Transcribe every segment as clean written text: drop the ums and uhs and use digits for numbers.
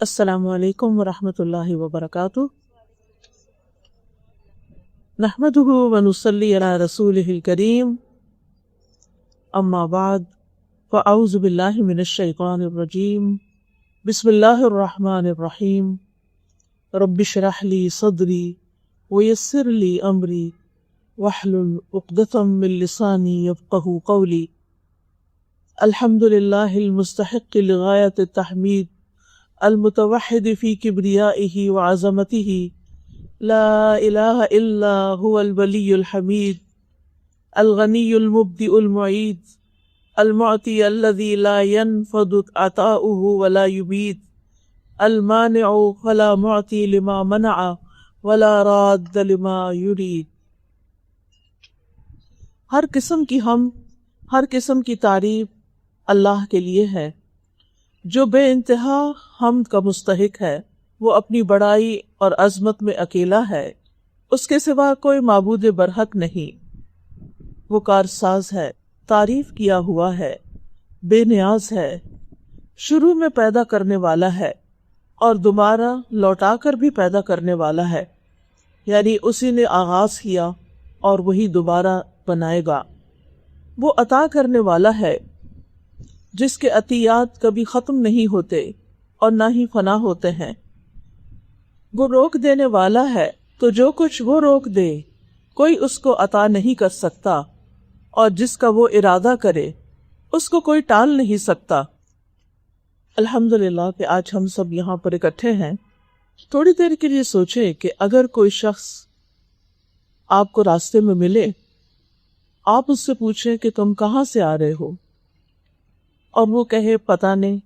السلام علیکم ورحمۃ اللہ وبرکاتہ۔ نحمده ونصلی علی رسولہ الکریم، اما بعد فاعوذ باللہ من الشیطان الرجیم، بسم اللہ الرحمن الرحیم۔ رب اشرح لی صدری ویسر لی امری واحلل عقدۃ من لسانی یفقہوا قولی۔ الحمد للہ المستحق لغایۃ التحمید، المتوحد فی کبریائہ وعظمتہ، لا الہ الا هو الولی الحمید، الغنی المبدئ المعید، المعطی الذی لا ينفد عطاؤہ ولا یبید، المانع فلا معطی لما منع ولا راد لما یرید۔ ہر قسم کی حمد، ہر قسم کی تعریف اللہ کے لیے ہے جو بے انتہا حمد کا مستحق ہے۔ وہ اپنی بڑائی اور عظمت میں اکیلا ہے، اس کے سوا کوئی معبود برحق نہیں۔ وہ کارساز ہے، تعریف کیا ہوا ہے، بے نیاز ہے، شروع میں پیدا کرنے والا ہے اور دوبارہ لوٹا کر بھی پیدا کرنے والا ہے، یعنی اسی نے آغاز کیا اور وہی دوبارہ بنائے گا۔ وہ عطا کرنے والا ہے جس کے عطیات کبھی ختم نہیں ہوتے اور نہ ہی فنا ہوتے ہیں۔ وہ روک دینے والا ہے، تو جو کچھ وہ روک دے کوئی اس کو عطا نہیں کر سکتا، اور جس کا وہ ارادہ کرے اس کو کوئی ٹال نہیں سکتا۔ الحمدللہ کہ آج ہم سب یہاں پر اکٹھے ہیں۔ تھوڑی دیر کے لیے سوچیں کہ اگر کوئی شخص آپ کو راستے میں ملے، آپ اس سے پوچھیں کہ تم کہاں سے آ رہے ہو، اور وہ کہے پتہ نہیں۔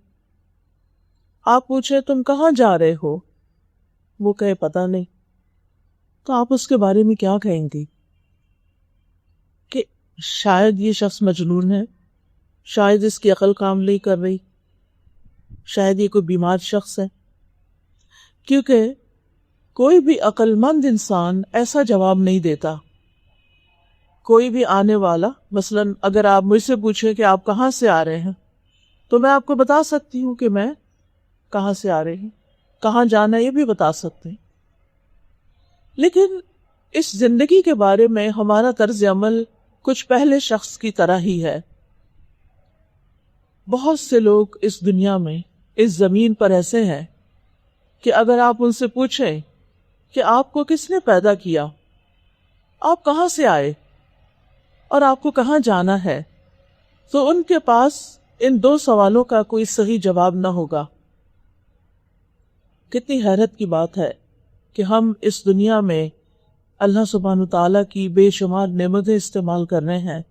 آپ پوچھیں تم کہاں جا رہے ہو، وہ کہے پتہ نہیں، تو آپ اس کے بارے میں کیا کہیں گی؟ کہ شاید یہ شخص مجنون ہے، شاید اس کی عقل کام نہیں کر رہی، شاید یہ کوئی بیمار شخص ہے۔ کیونکہ کوئی بھی عقل مند انسان ایسا جواب نہیں دیتا۔ کوئی بھی آنے والا، مثلاً اگر آپ مجھ سے پوچھیں کہ آپ کہاں سے آ رہے ہیں، تو میں آپ کو بتا سکتی ہوں کہ میں کہاں سے آ رہی ہوں، کہاں جانا یہ بھی بتا سکتے ہیں۔ لیکن اس زندگی کے بارے میں ہمارا طرز عمل کچھ پہلے شخص کی طرح ہی ہے۔ بہت سے لوگ اس دنیا میں، اس زمین پر ایسے ہیں کہ اگر آپ ان سے پوچھیں کہ آپ کو کس نے پیدا کیا، آپ کہاں سے آئے اور آپ کو کہاں جانا ہے، تو ان کے پاس ان دو سوالوں کا کوئی صحیح جواب نہ ہوگا۔ کتنی حیرت کی بات ہے کہ ہم اس دنیا میں اللہ سبحانہ تعالیٰ کی بے شمار نعمتیں استعمال کر رہے ہیں،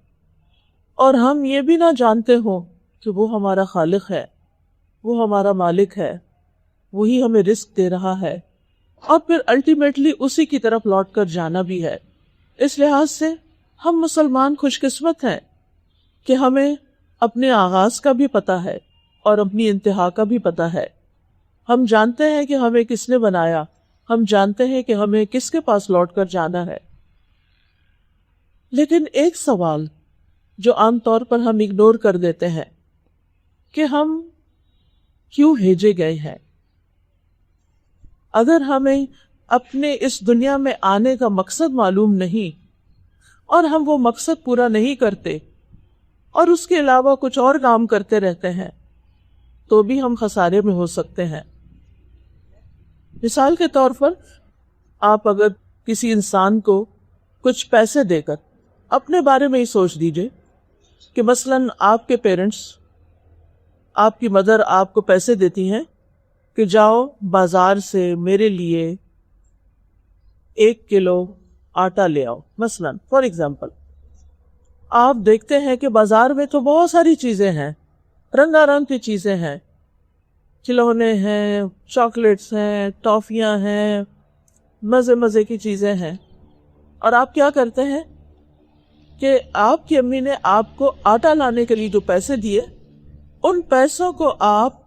اور ہم یہ بھی نہ جانتے ہوں کہ وہ ہمارا خالق ہے، وہ ہمارا مالک ہے، وہی ہمیں رزق دے رہا ہے، اور پھر الٹیمیٹلی اسی کی طرف لوٹ کر جانا بھی ہے۔ اس لحاظ سے ہم مسلمان خوش قسمت ہیں کہ ہمیں اپنے آغاز کا بھی پتہ ہے اور اپنی انتہا کا بھی پتہ ہے۔ ہم جانتے ہیں کہ ہمیں کس نے بنایا، ہم جانتے ہیں کہ ہمیں کس کے پاس لوٹ کر جانا ہے۔ لیکن ایک سوال جو عام طور پر ہم اگنور کر دیتے ہیں کہ ہم کیوں بھیجے گئے ہیں؟ اگر ہمیں اپنے اس دنیا میں آنے کا مقصد معلوم نہیں اور ہم وہ مقصد پورا نہیں کرتے اور اس کے علاوہ کچھ اور کام کرتے رہتے ہیں، تو بھی ہم خسارے میں ہو سکتے ہیں۔ مثال کے طور پر، آپ اگر کسی انسان کو کچھ پیسے دے کر اپنے بارے میں ہی سوچ دیجئے کہ مثلاً آپ کے پیرنٹس، آپ کی مدر آپ کو پیسے دیتی ہیں کہ جاؤ بازار سے میرے لیے 1 کلو آٹا لے آؤ، مثلاً فار ایگزامپل۔ آپ دیکھتے ہیں کہ بازار میں تو بہت ساری چیزیں ہیں، رنگا رنگ کی چیزیں ہیں، کھلونے ہیں، چاکلیٹس ہیں، ٹافیاں ہیں، مزے مزے کی چیزیں ہیں، اور آپ کیا کرتے ہیں کہ آپ کی امی نے آپ کو آٹا لانے کے لیے جو پیسے دیے، ان پیسوں کو آپ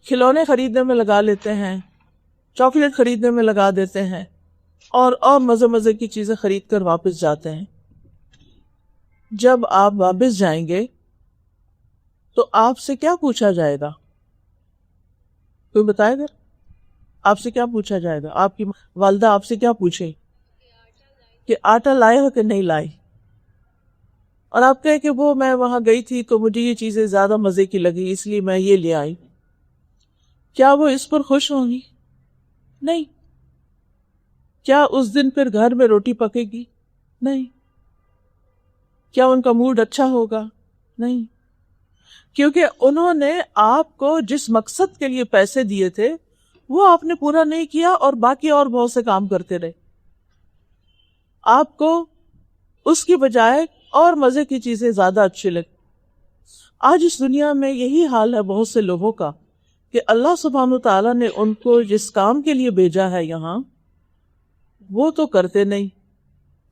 کھلونے خریدنے میں لگا لیتے ہیں، چاکلیٹ خریدنے میں لگا دیتے ہیں، اور مزے مزے کی چیزیں خرید کر واپس جاتے ہیں۔ جب آپ واپس جائیں گے تو آپ سے کیا پوچھا جائے گا؟ کوئی بتائے گا؟ آپ سے کیا پوچھا جائے گا؟ آپ کی والدہ آپ سے کیا پوچھے کہ آٹا لائے ہو کہ نہیں لائے، اور آپ کہیں کہ وہ میں وہاں گئی تھی تو مجھے یہ چیزیں زیادہ مزے کی لگی اس لیے میں یہ لے آئی، کیا وہ اس پر خوش ہوں گی؟ نہیں۔ کیا اس دن پھر گھر میں روٹی پکے گی؟ نہیں۔ کیا ان کا موڈ اچھا ہوگا؟ نہیں، کیونکہ انہوں نے آپ کو جس مقصد کے لیے پیسے دیے تھے وہ آپ نے پورا نہیں کیا، اور باقی اور بہت سے کام کرتے رہے۔ آپ کو اس کی بجائے اور مزے کی چیزیں زیادہ اچھی لگی۔ آج اس دنیا میں یہی حال ہے بہت سے لوگوں کا کہ اللہ سبحانہ تعالیٰ نے ان کو جس کام کے لیے بھیجا ہے یہاں وہ تو کرتے نہیں،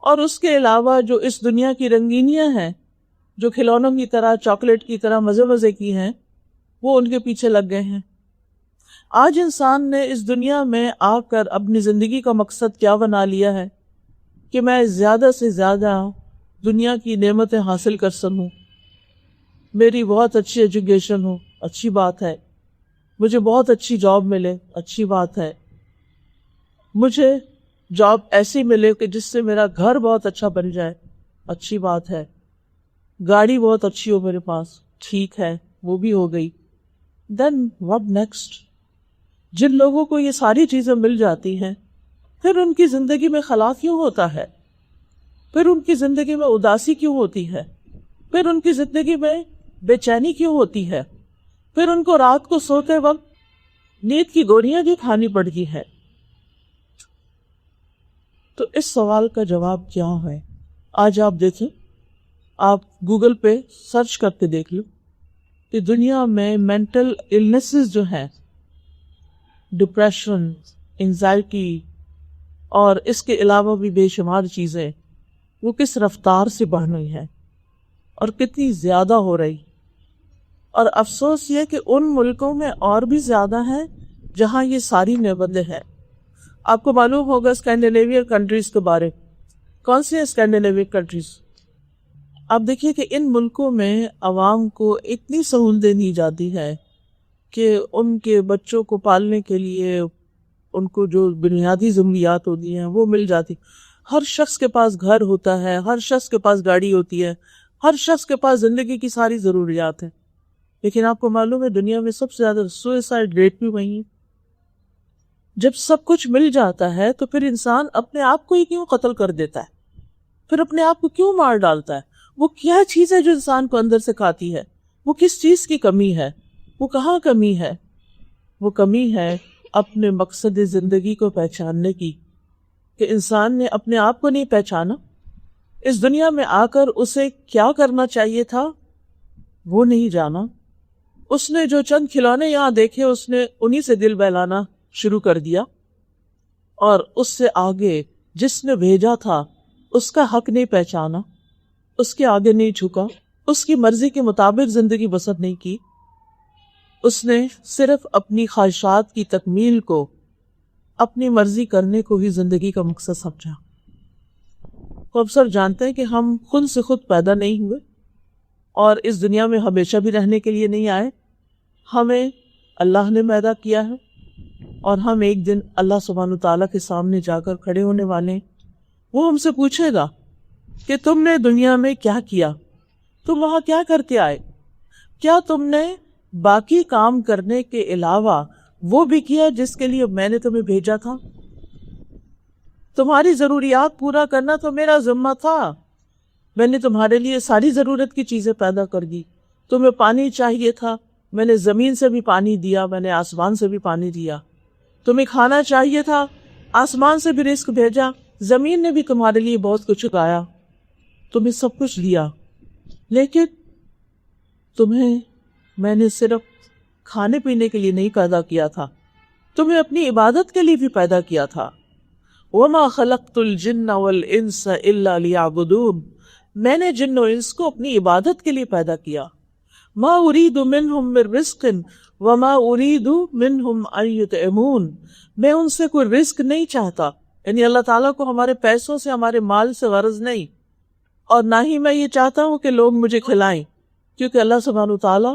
اور اس کے علاوہ جو اس دنیا کی رنگینیاں ہیں، جو کھلونوں کی طرح، چاکلیٹ کی طرح مزے مزے کی ہیں، وہ ان کے پیچھے لگ گئے ہیں۔ آج انسان نے اس دنیا میں آ کر اپنی زندگی کا مقصد کیا بنا لیا ہے کہ میں زیادہ سے زیادہ دنیا کی نعمتیں حاصل کر سکوں، میری بہت اچھی ایجوکیشن ہو، اچھی بات ہے، مجھے بہت اچھی جاب ملے، اچھی بات ہے، مجھے جاب ایسی ملے کہ جس سے میرا گھر بہت اچھا بن جائے، اچھی بات ہے، گاڑی بہت اچھی ہو میرے پاس، ٹھیک ہے، وہ بھی ہو گئی۔ دین واٹ نیکسٹ؟ جن لوگوں کو یہ ساری چیزیں مل جاتی ہیں پھر ان کی زندگی میں خلا کیوں ہوتا ہے؟ پھر ان کی زندگی میں اداسی کیوں ہوتی ہے؟ پھر ان کی زندگی میں بے چینی کیوں ہوتی ہے؟ پھر ان کو رات کو سوتے وقت نیند کی گولیاں بھی کھانی پڑتی ہے۔ تو اس سوال کا جواب کیا ہے؟ آج آپ دیکھیں، آپ گوگل پہ سرچ کرتے دیکھ لو کہ دنیا میں مینٹل النیسز جو ہیں، ڈپریشن، انزائٹی اور اس کے علاوہ بھی بے شمار چیزیں، وہ کس رفتار سے بڑھ رہی ہیں اور کتنی زیادہ ہو رہی۔ اور افسوس یہ کہ ان ملکوں میں اور بھی زیادہ ہیں جہاں یہ ساری نعمتیں ہیں۔ آپ کو معلوم ہوگا اسکینڈینیوین کنٹریز کے بارے، کون سی اسکینڈینیوین کنٹریز؟ آپ دیکھیے کہ ان ملکوں میں عوام کو اتنی سہولتیں دی جاتی ہے کہ ان کے بچوں کو پالنے کے لیے ان کو جو بنیادی ضروریات ہوتی ہیں وہ مل جاتی۔ ہر شخص کے پاس گھر ہوتا ہے، ہر شخص کے پاس گاڑی ہوتی ہے، ہر شخص کے پاس زندگی کی ساری ضروریات ہیں۔ لیکن آپ کو معلوم ہے دنیا میں سب سے زیادہ سوئسائڈ ریٹ بھی وہی ہے۔ جب سب کچھ مل جاتا ہے تو پھر انسان اپنے آپ کو ہی کیوں قتل کر دیتا ہے؟ پھر اپنے آپ کو کیوں مار ڈالتا ہے؟ وہ کیا چیز ہے جو انسان کو اندر سے کھاتی ہے؟ وہ کس چیز کی کمی ہے؟ وہ کہاں کمی ہے؟ وہ کمی ہے اپنے مقصد زندگی کو پہچاننے کی، کہ انسان نے اپنے آپ کو نہیں پہچانا۔ اس دنیا میں آ کر اسے کیا کرنا چاہیے تھا وہ نہیں جانا۔ اس نے جو چند کھلونے یہاں دیکھے اس نے انہی سے دل بہلانا شروع کر دیا، اور اس سے آگے جس نے بھیجا تھا اس کا حق نہیں پہچانا، اس کے آگے نہیں جھکا، اس کی مرضی کے مطابق زندگی بسر نہیں کی۔ اس نے صرف اپنی خواہشات کی تکمیل کو، اپنی مرضی کرنے کو ہی زندگی کا مقصد سمجھا۔ تو اب سب جانتے ہیں کہ ہم خود سے خود پیدا نہیں ہوئے اور اس دنیا میں ہمیشہ بھی رہنے کے لیے نہیں آئے، ہمیں اللہ نے پیدا کیا ہے، اور ہم ایک دن اللہ سبحانہ تعالیٰ کے سامنے جا کر کھڑے ہونے والے ہیں۔ وہ ہم سے پوچھے گا کہ تم نے دنیا میں کیا کیا، تم وہاں کیا کر کے آئے، کیا تم نے باقی کام کرنے کے علاوہ وہ بھی کیا جس کے لیے میں نے تمہیں بھیجا تھا؟ تمہاری ضروریات پورا کرنا تو میرا ذمہ تھا، میں نے تمہارے لیے ساری ضرورت کی چیزیں پیدا کر دی۔ تمہیں پانی چاہیے تھا، میں نے زمین سے بھی پانی دیا، میں نے آسمان سے بھی پانی دیا۔ تمہیں کھانا چاہیے تھا، آسمان سے بھی رزق بھیجا، زمین نے بھی تمہارے لیے بہت کچھ اگایا، تمہیں سب کچھ دیا۔ لیکن تمہیں میں نے صرف کھانے پینے کے لیے نہیں پیدا کیا تھا، تمہیں اپنی عبادت کے لیے بھی پیدا کیا تھا۔ وَمَا خَلَقْتُ الْجِنَّ وَالْإِنسَ إِلَّا لِيَعْبُدُونَ، میں نے جن و انس کو اپنی عبادت کے لیے پیدا کیا۔ مَا أُرِيدُ مِنْهُمْ مِنْ رِزْقٍ وَمَا أُرِيدُ مِنْهُمْ أَنْ يُطْعِمُونَ، میں ان سے کوئی رزق نہیں چاہتا، یعنی اللہ تعالیٰ کو ہمارے پیسوں سے، ہمارے مال سے غرض نہیں، اور نہ ہی میں یہ چاہتا ہوں کہ لوگ مجھے کھلائیں، کیونکہ اللہ سبحانہ تعالیٰ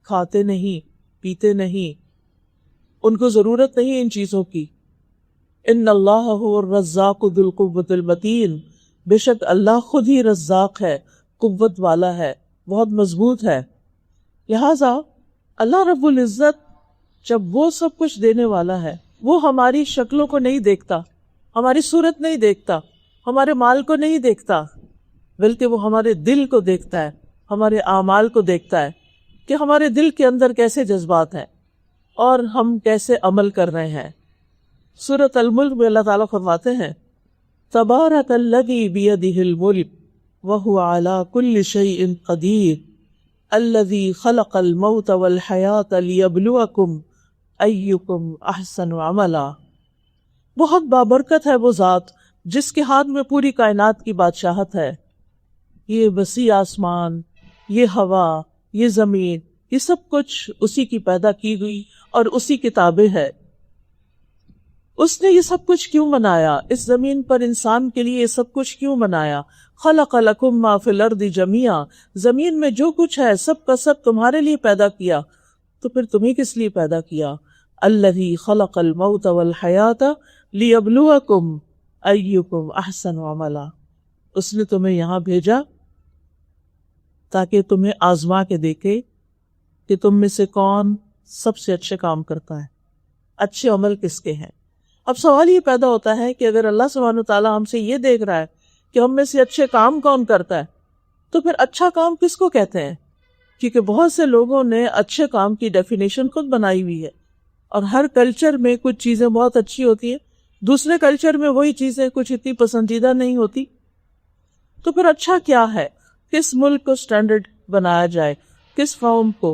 کھاتے نہیں، پیتے نہیں، ان کو ضرورت نہیں ان چیزوں کی. ان اللہ هو الرزاق ذو القوۃ المتین، بے شک اللہ خود ہی رزاق ہے، قوت والا ہے، بہت مضبوط ہے. لہذا اللہ رب العزت جب وہ سب کچھ دینے والا ہے، وہ ہماری شکلوں کو نہیں دیکھتا، ہماری صورت نہیں دیکھتا، ہمارے مال کو نہیں دیکھتا، بلکہ وہ ہمارے دل کو دیکھتا ہے، ہمارے اعمال کو دیکھتا ہے کہ ہمارے دل کے اندر کیسے جذبات ہیں اور ہم کیسے عمل کر رہے ہیں. سورۃ الملک میں اللہ تعالیٰ فرماتے ہیں تبارک الذی بیدہ الملک وہو علی کل شیء قدیر الذی خلق الموت والحیاۃ لیبلوکم ایکم احسن عملا. بہت بابرکت ہے وہ ذات جس کے ہاتھ میں پوری کائنات کی بادشاہت ہے. یہ وسیع آسمان، یہ ہوا، یہ زمین، یہ سب کچھ اسی کی پیدا کی ہوئی اور اسی کی تابع ہے. اس نے یہ سب کچھ کیوں بنایا؟ اس زمین پر انسان کے لیے یہ سب کچھ کیوں بنایا؟ خلق لکم ما فی الارض جمیعا، زمین میں جو کچھ ہے سب کا سب تمہارے لیے پیدا کیا. تو پھر تمہیں کس لیے پیدا کیا؟ الذی خلق الموت والحیاۃ لیبلوکم ایکم احسن عملا. اس نے تمہیں یہاں بھیجا تاکہ تمہیں آزما کے دیکھے کہ تم میں سے کون سب سے اچھے کام کرتا ہے، اچھے عمل کس کے ہیں. اب سوال یہ پیدا ہوتا ہے کہ اگر اللہ سبحانہ وتعالیٰ ہم سے یہ دیکھ رہا ہے کہ ہم میں سے اچھے کام کون کرتا ہے، تو پھر اچھا کام کس کو کہتے ہیں؟ کیونکہ بہت سے لوگوں نے اچھے کام کی ڈیفینیشن خود بنائی ہوئی ہے، اور ہر کلچر میں کچھ چیزیں بہت اچھی ہوتی ہیں، دوسرے کلچر میں وہی چیزیں کچھ اتنی پسندیدہ نہیں ہوتی. تو پھر اچھا کیا ہے؟ کس ملک کو سٹینڈرڈ بنایا جائے، کس قوم کو،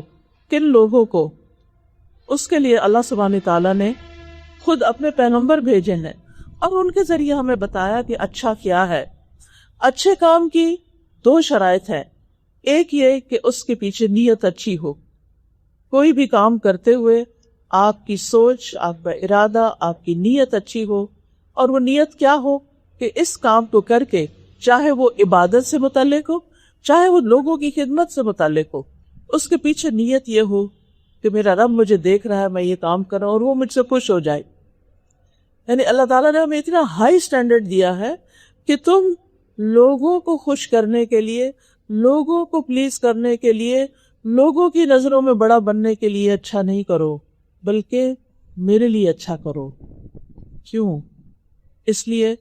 کن لوگوں کو؟ اس کے لیے اللہ سبحانہ تعالیٰ نے خود اپنے پیغمبر بھیجے ہیں اور ان کے ذریعے ہمیں بتایا کہ اچھا کیا ہے. اچھے کام کی دو شرائط ہیں. ایک یہ کہ اس کے پیچھے نیت اچھی ہو. کوئی بھی کام کرتے ہوئے آپ کی سوچ، آپ کا ارادہ، آپ کی نیت اچھی ہو. اور وہ نیت کیا ہو کہ اس کام کو کر کے چاہے وہ عبادت سے متعلق ہو، چاہے وہ لوگوں کی خدمت سے متعلق ہو، اس کے پیچھے نیت یہ ہو کہ میرا رب مجھے دیکھ رہا ہے، میں یہ کام کر رہا ہوں اور وہ مجھ سے خوش ہو جائے. یعنی اللہ تعالیٰ نے ہمیں اتنا ہائی سٹینڈرڈ دیا ہے کہ تم لوگوں کو خوش کرنے کے لیے، لوگوں کو پلیز کرنے کے لیے، لوگوں کی نظروں میں بڑا بننے کے لیے اچھا نہیں کرو، بلکہ میرے لیے اچھا کرو. کیوں؟ اس لیے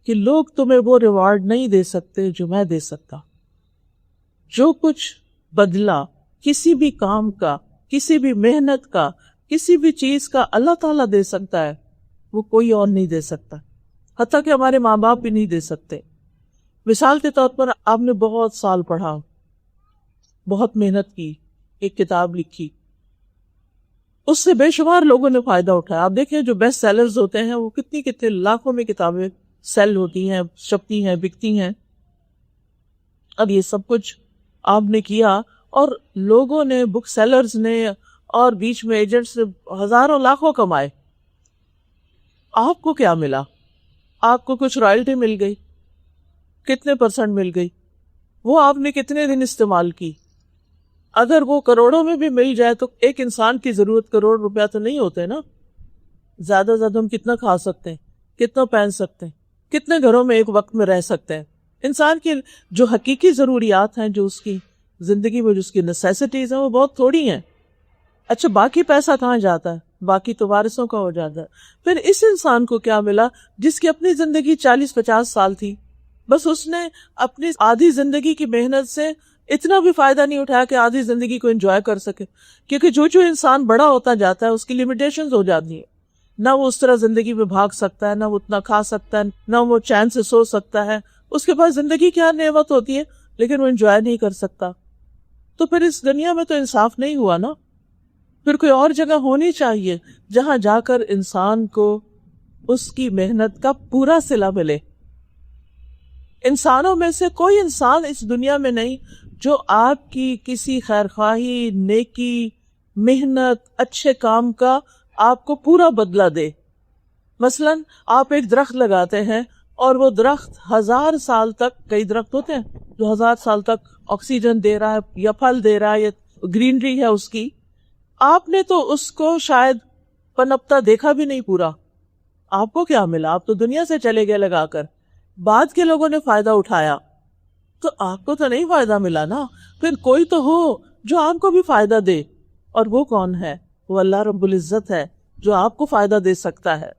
کہ لوگ تمہیں وہ ریوارڈ نہیں دے سکتے جو میں دے سکتا. جو کچھ بدلہ کسی بھی کام کا، کسی بھی محنت کا، کسی بھی چیز کا اللہ تعالیٰ دے سکتا ہے، وہ کوئی اور نہیں دے سکتا. حتیٰ کہ ہمارے ماں باپ بھی نہیں دے سکتے. مثال کے طور پر آپ نے بہت سال پڑھا، بہت محنت کی، ایک کتاب لکھی، اس سے بے شمار لوگوں نے فائدہ اٹھایا. آپ دیکھیں جو بیسٹ سیلرز ہوتے ہیں وہ کتنی لاکھوں میں کتابیں سیل ہوتی ہیں، چھپتی ہیں، بکتی ہیں. اب یہ سب کچھ آپ نے کیا اور لوگوں نے، بک سیلرز نے اور بیچ میں ایجنٹس نے ہزاروں لاکھوں کمائے. آپ کو کیا ملا؟ آپ کو کچھ رائلٹی مل گئی، کتنے پرسنٹ مل گئی؟ وہ آپ نے کتنے دن استعمال کی؟ اگر وہ کروڑوں میں بھی مل جائے تو ایک انسان کی ضرورت کروڑ روپیہ تو نہیں ہوتے نا. زیادہ سے زیادہ ہم کتنا کھا سکتے ہیں، کتنا پہن سکتے ہیں، کتنے گھروں میں ایک وقت میں رہ سکتے ہیں. انسان کی جو حقیقی ضروریات ہیں، جو اس کی زندگی میں جو اس کی نیسیسٹیز ہیں، وہ بہت تھوڑی ہیں. اچھا باقی پیسہ کہاں جاتا ہے؟ باقی تو وارثوں کا ہو جاتا ہے. پھر اس انسان کو کیا ملا جس کی اپنی زندگی 40-50 سال تھی؟ بس اس نے اپنی آدھی زندگی کی محنت سے اتنا بھی فائدہ نہیں اٹھایا کہ آدھی زندگی کو انجوائے کر سکے. کیونکہ جو انسان بڑا ہوتا جاتا ہے اس کی لمیٹیشنز ہو جاتی ہیں. نہ وہ اس طرح زندگی میں بھاگ سکتا ہے، نہ وہ اتنا کھا سکتا ہے، نہ وہ چین سے سو سکتا ہے. اس کے پاس زندگی کی ہر نعمت ہوتی ہے لیکن وہ انجوائے نہیں کر سکتا. تو پھر اس دنیا میں تو انصاف نہیں ہوا نا. پھر کوئی اور جگہ ہونی چاہیے جہاں جا کر انسان کو اس کی محنت کا پورا صلہ ملے. انسانوں میں سے کوئی انسان اس دنیا میں نہیں جو آپ کی کسی خیرخواہی، نیکی، محنت، اچھے کام کا آپ کو پورا بدلہ دے. مثلا آپ ایک درخت لگاتے ہیں اور وہ درخت 1000 سال تک، کئی درخت ہوتے ہیں جو 1000 سال تک آکسیجن دے رہا ہے یا پھل دے رہا ہے یا گرینری ہے اس کی. آپ نے تو اس کو شاید پنپتا دیکھا بھی نہیں پورا، آپ کو کیا ملا؟ آپ تو دنیا سے چلے گئے لگا کر، بعد کے لوگوں نے فائدہ اٹھایا تو آپ کو تو نہیں فائدہ ملا نا۔ پھر کوئی تو ہو جو آپ کو بھی فائدہ دے، اور وہ کون ہے؟ وہ اللہ رب العزت ہے جو آپ کو فائدہ دے سکتا ہے،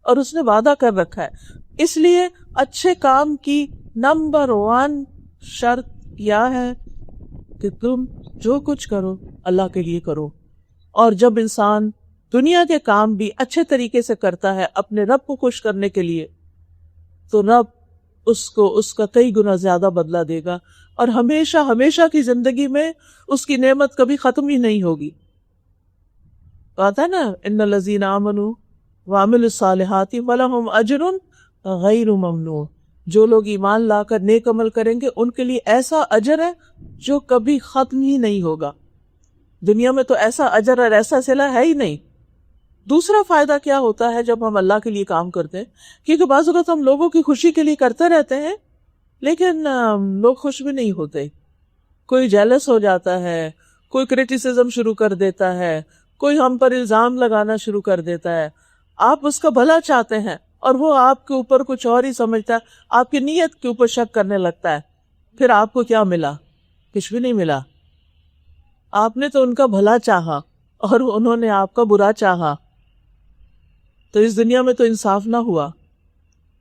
اور اس نے وعدہ کر رکھا ہے۔ اس لیے اچھے کام کی نمبر 1 شرط کیا ہے کہ تم جو کچھ کرو اللہ کے لیے کرو۔ اور جب انسان دنیا کے کام بھی اچھے طریقے سے کرتا ہے اپنے رب کو خوش کرنے کے لیے، تو رب اس کو اس کا کئی گنا زیادہ بدلہ دے گا، اور ہمیشہ ہمیشہ کی زندگی میں اس کی نعمت کبھی ختم ہی نہیں ہوگی۔ کہتا ہے نا، ان الذین آمنوا وعملوا الصالحات فلہم اجر غیر ممنون، جو لوگ ایمان لا کر نیک عمل کریں گے ان کے لیے ایسا اجر ہے جو کبھی ختم ہی نہیں ہوگا۔ دنیا میں تو ایسا اجر اور ایسا صلہ ہے ہی نہیں۔ دوسرا فائدہ کیا ہوتا ہے جب ہم اللہ کے لیے کام کرتے ہیں؟ کیونکہ بعض اوقات ہم لوگوں کی خوشی کے لیے کرتے رہتے ہیں، لیکن لوگ خوش بھی نہیں ہوتے۔ کوئی جیلس ہو جاتا ہے، کوئی کرٹیسزم شروع کر دیتا ہے، کوئی ہم پر الزام لگانا شروع کر دیتا ہے۔ آپ اس کا بھلا چاہتے ہیں اور وہ آپ کے اوپر کچھ اور ہی سمجھتا ہے، آپ کی نیت کے اوپر شک کرنے لگتا ہے۔ پھر آپ کو کیا ملا؟ کچھ بھی نہیں ملا۔ آپ نے تو ان کا بھلا چاہا اور انہوں نے آپ کا برا چاہا، تو اس دنیا میں تو انصاف نہ ہوا۔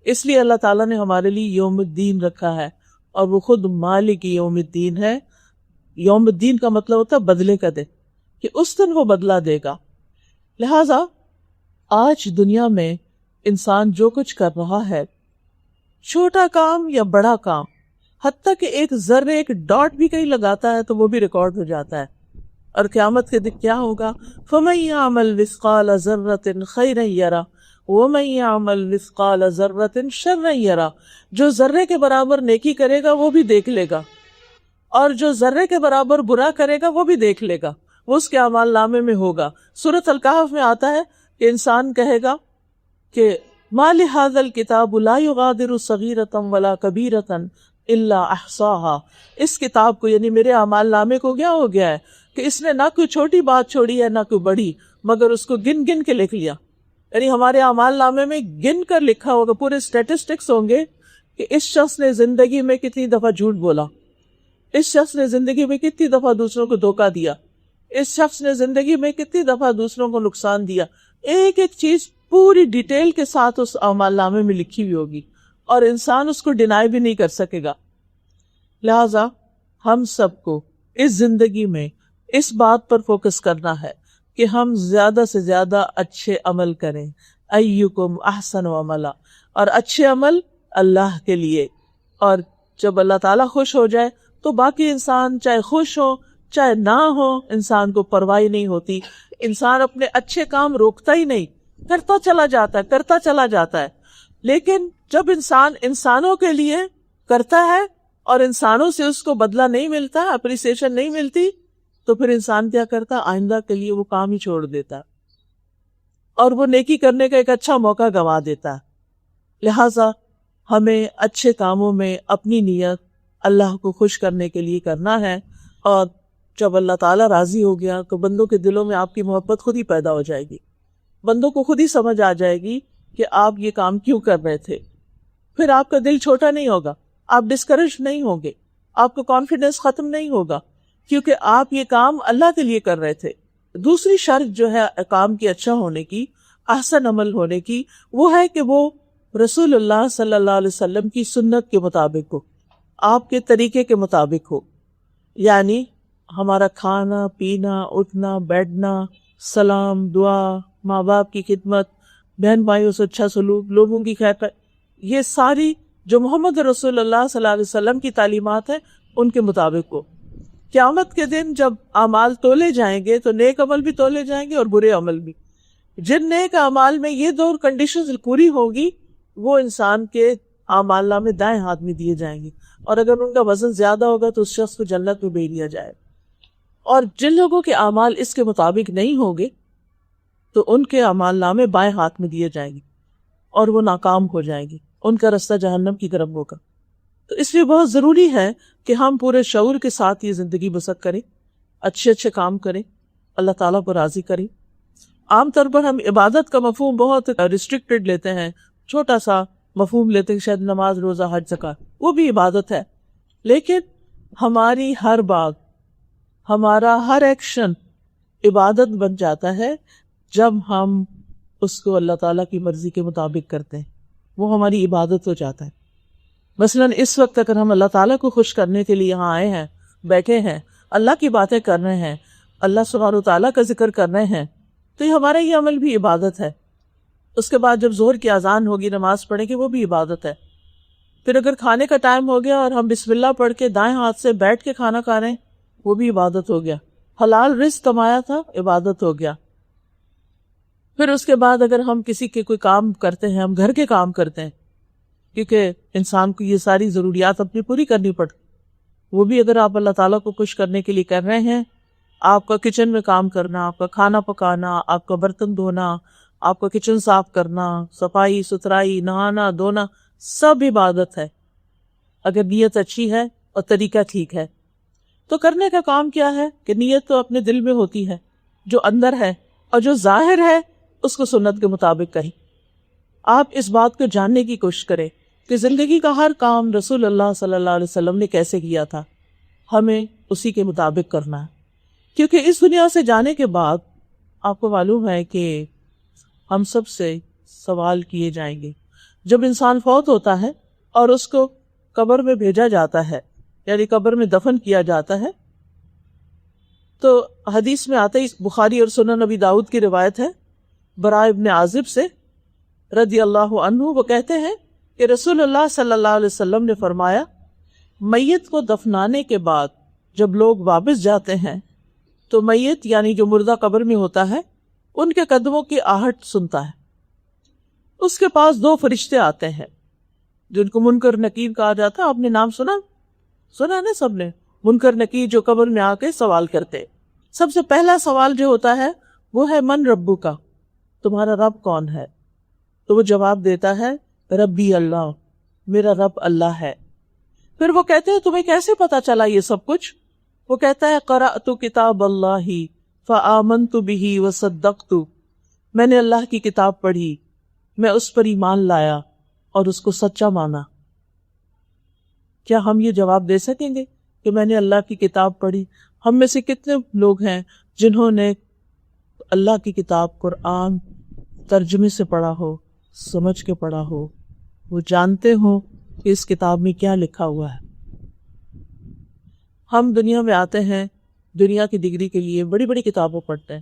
اس لیے اللہ تعالیٰ نے ہمارے لیے یوم الدین رکھا ہے، اور وہ خود مالک یوم الدین ہے۔ یوم الدین کا مطلب ہوتا ہے بدلے کا دن، کہ اس دن وہ بدلہ دے گا۔ لہذا آج دنیا میں انسان جو کچھ کر رہا ہے، چھوٹا کام یا بڑا کام، حتیٰ کہ ایک ذرے، ایک ڈاٹ بھی کہیں لگاتا ہے تو وہ بھی ریکارڈ ہو جاتا ہے۔ اور قیامت کے دن کیا ہوگا؟ فَمَن يَعْمَلْ مِثْقَالَ ذَرَّةٍ خَيْرًا يَرَهُ وَمَن يَعْمَلْ مِثْقَالَ ذَرَّةٍ شَرًّا يَرَهُ، جو ذرے کے برابر نیکی کرے گا وہ بھی دیکھ لے گا، اور جو ذرے کے برابر برا کرے گا وہ بھی دیکھ لے گا، وہ اس کے اعمال نامے میں ہوگا۔ سورۃ الکہف میں آتا ہے کہ انسان کہے گا کہ مَا لِهَذَا الْكِتَابُ لَا يُغَادِرُ صَغِيرَةً وَلَا كَبِيرَةً إِلَّا أَحْصَاهَا، اس کتاب کو یعنی میرے اعمال نامے کو کیا ہو گیا ہے کہ اس نے نہ کوئی چھوٹی بات چھوڑی ہے نہ کوئی بڑی، مگر اس کو گن گن کے لکھ لیا۔ یعنی ہمارے اعمال نامے میں گن کر لکھا ہوگا، پورے اسٹیٹسٹکس ہوں گے کہ اس شخص نے زندگی میں کتنی دفعہ جھوٹ بولا، اس شخص نے زندگی میں کتنی دفعہ دوسروں کو دھوکہ دیا، اس شخص نے زندگی میں کتنی دفعہ دوسروں کو نقصان دیا۔ ایک ایک چیز پوری ڈیٹیل کے ساتھ اس اعمال نامے میں لکھی ہوئی ہوگی، اور انسان اس کو ڈینائی بھی نہیں کر سکے گا۔ لہذا ہم سب کو اس زندگی میں اس بات پر فوکس کرنا ہے کہ ہم زیادہ سے زیادہ اچھے عمل کریں۔ ایکم احسن عملا، اور اچھے عمل اللہ کے لیے۔ اور جب اللہ تعالیٰ خوش ہو جائے تو باقی انسان چاہے خوش ہو چاہے نہ ہو، انسان کو پرواہ نہیں ہوتی۔ انسان اپنے اچھے کام روکتا ہی نہیں، کرتا چلا جاتا ہے، کرتا چلا جاتا ہے۔ لیکن جب انسان انسانوں کے لیے کرتا ہے اور انسانوں سے اس کو بدلہ نہیں ملتا، اپریسیشن نہیں ملتی، تو پھر انسان کیا کرتا؟ آئندہ کے لیے وہ کام ہی چھوڑ دیتا، اور وہ نیکی کرنے کا ایک اچھا موقع گنوا دیتا ہے۔ لہٰذا ہمیں اچھے کاموں میں اپنی نیت اللہ کو خوش کرنے کے لیے کرنا ہے، اور جب اللہ تعالیٰ راضی ہو گیا تو بندوں کے دلوں میں آپ کی محبت خود ہی پیدا ہو جائے گی، بندوں کو خود ہی سمجھ آ جائے گی کہ آپ یہ کام کیوں کر رہے تھے۔ پھر آپ کا دل چھوٹا نہیں ہوگا، آپ ڈسکریج نہیں ہوں گے، آپ کا کانفیڈنس ختم نہیں ہوگا، کیونکہ آپ یہ کام اللہ کے لیے کر رہے تھے۔ دوسری شرط جو ہے کام کی اچھا ہونے کی، احسن عمل ہونے کی، وہ ہے کہ وہ رسول اللہ صلی اللہ علیہ وسلم کی سنت کے مطابق ہو، آپ کے طریقے کے مطابق ہو۔ یعنی ہمارا کھانا پینا، اٹھنا بیٹھنا، سلام، دعا، ماں باپ کی خدمت، بہن بھائیوں سے اچھا سلوک، لوگوں کی خیر، یہ ساری جو محمد رسول اللہ صلی اللہ علیہ وسلم کی تعلیمات ہیں ان کے مطابق ہو۔ قیامت کے دن جب اعمال تولے جائیں گے تو نیک عمل بھی تولے جائیں گے اور برے عمل بھی۔ جن نیک اعمال میں یہ دو کنڈیشنز پوری ہوگی وہ انسان کے اعمال نامے دائیں ہاتھ میں دیے جائیں گے، اور اگر ان کا وزن زیادہ ہوگا تو اس شخص کو جنت میں بھیج دیا جائے۔ اور جن لوگوں کے اعمال اس کے مطابق نہیں ہوں گے تو ان کے اعمال نامے بائیں ہاتھ میں دیے جائیں گے اور وہ ناکام ہو جائیں گے، ان کا رستہ جہنم کی طرف ہوگا۔ تو اس لیے بہت ضروری ہے کہ ہم پورے شعور کے ساتھ یہ زندگی بسر کریں، اچھے اچھے کام کریں، اللہ تعالیٰ کو راضی کریں، عام طور پر ہم عبادت کا مفہوم بہت ریسٹرکٹڈ لیتے ہیں، چھوٹا سا مفہوم لیتے ہیں، شاید نماز، روزہ، حج، زکوٰۃ، وہ بھی عبادت ہے، لیکن ہماری ہر بات، ہمارا ہر ایکشن عبادت بن جاتا ہے جب ہم اس کو اللہ تعالیٰ کی مرضی کے مطابق کرتے ہیں، وہ ہماری عبادت ہو جاتا ہے۔ مثلاً اس وقت اگر ہم اللہ تعالیٰ کو خوش کرنے کے لیے یہاں آئے ہیں، بیٹھے ہیں، اللہ کی باتیں کر رہے ہیں، اللہ سبحانہ وتعالیٰ کا ذکر کر رہے ہیں، تو یہ ہمارا یہ عمل بھی عبادت ہے۔ اس کے بعد جب ظہر کی اذان ہوگی، نماز پڑھیں گے، وہ بھی عبادت ہے۔ پھر اگر کھانے کا ٹائم ہو گیا اور ہم بسم اللہ پڑھ کے دائیں ہاتھ سے بیٹھ کے کھانا کھا رہے ہیں، وہ بھی عبادت ہو گیا، حلال رزق کمایا تھا، عبادت ہو گیا۔ پھر اس کے بعد اگر ہم کسی کے کوئی کام کرتے ہیں، ہم گھر کے کام کرتے ہیں، کیونکہ انسان کو یہ ساری ضروریات اپنی پوری کرنی پڑتی، وہ بھی اگر آپ اللہ تعالیٰ کو خوش کرنے کے لیے کر رہے ہیں، آپ کا کچن میں کام کرنا، آپ کا کھانا پکانا، آپ کا برتن دھونا، آپ کا کچن صاف کرنا، صفائی ستھرائی، نہانا دھونا، سب عبادت ہے اگر نیت اچھی ہے اور طریقہ ٹھیک ہے۔ تو کرنے کا کام کیا ہے کہ نیت تو اپنے دل میں ہوتی ہے جو اندر ہے، اور جو ظاہر ہے اس کو سنت کے مطابق کریں۔ آپ اس بات کو جاننے کی کوشش کریں کہ زندگی کا ہر کام رسول اللہ صلی اللہ علیہ وسلم نے کیسے کیا تھا، ہمیں اسی کے مطابق کرنا ہے، کیونکہ اس دنیا سے جانے کے بعد آپ کو معلوم ہے کہ ہم سب سے سوال کیے جائیں گے۔ جب انسان فوت ہوتا ہے اور اس کو قبر میں بھیجا جاتا ہے، یعنی قبر میں دفن کیا جاتا ہے، تو حدیث میں آتے ہی بخاری اور سنن نبی داؤد کی روایت ہے براء ابن عازب سے رضی اللہ عنہ، وہ کہتے ہیں کہ رسول اللہ صلی اللہ علیہ وسلم نے فرمایا، میت کو دفنانے کے بعد جب لوگ واپس جاتے ہیں تو میت یعنی جو مردہ قبر میں ہوتا ہے ان کے قدموں کی آہٹ سنتا ہے، اس کے پاس دو فرشتے آتے ہیں جن کو منکر نکیر کہا جاتا ہے۔ آپ نے نام سنا نا سب نے، منکر نکیر، جو قبر میں آ کے سوال کرتے۔ سب سے پہلا سوال جو ہوتا ہے وہ ہے من ربو کا، تمہارا رب کون ہے؟ تو وہ جواب دیتا ہے ربی اللہ، میرا رب اللہ ہے۔ پھر وہ کہتے ہیں تمہیں کیسے پتا چلا یہ سب کچھ؟ وہ کہتا ہے قرأت کتاب اللہ فآمنت بہ وصدقت، میں نے اللہ کی کتاب پڑھی، میں اس پر ایمان لایا اور اس کو سچا مانا۔ کیا ہم یہ جواب دے سکیں گے کہ میں نے اللہ کی کتاب پڑھی؟ ہم میں سے کتنے لوگ ہیں جنہوں نے اللہ کی کتاب قرآن ترجمے سے پڑھا ہو، سمجھ کے پڑھا ہو، وہ جانتے ہوں کہ اس کتاب میں کیا لکھا ہوا ہے؟ ہم دنیا میں آتے ہیں، دنیا کی ڈگری کے لیے بڑی بڑی کتابوں پڑھتے ہیں،